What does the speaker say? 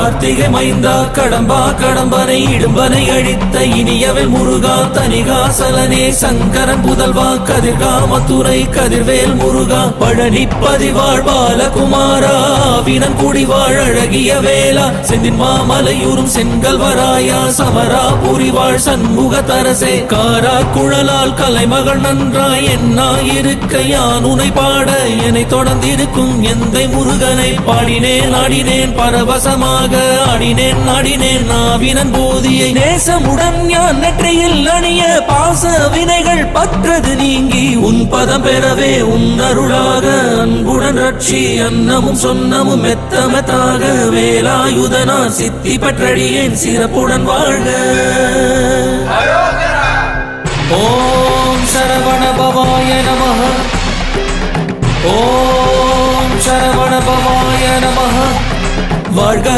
கார்த்திகை மைந்தா கடம்பா கடம்பனை இடும்பனை அழித்த இனியவள் முருகா தனிகாசலனே சங்கரன் புதல்வா கதிர்காமத்துறை கதிர்வேல் முருகா பழனி பதிவாழ் பாலகுமாரா வினன் குடிவாழ் அழகிய வேளா செந்தின் மாமலையூரும் செங்கல்வராயா சமரா புரிவாழ் சண்முக தரசே காரா குழலால் கலைமகள் நன்றாய் என்னாயிருக்க யான் உனை பாட என்னை தொடர்ந்திருக்கும் எந்தை முருகனை பாடினேன் ஆடினேன் பரவசமாக ஆடினேன் ஆடினேன் நாவினன் போதியை நேசமுடன் யான் நெற்றியில் அணிய பாச வினைகள் பற்றது நீங்கி உன் பதம் பெறவே உன் அருளாக அன்புடன் ரட்சி அன்னமும் சொன்னமும் மெத்தமெத்தாக வேலாயுதனா சித்தி பற்றடியேன் சிறப்புடன் வாழ்க. ஓம் சரவண பவாய நமஹ. ஓம் சரவண பவாய நமஹ. வாழ்க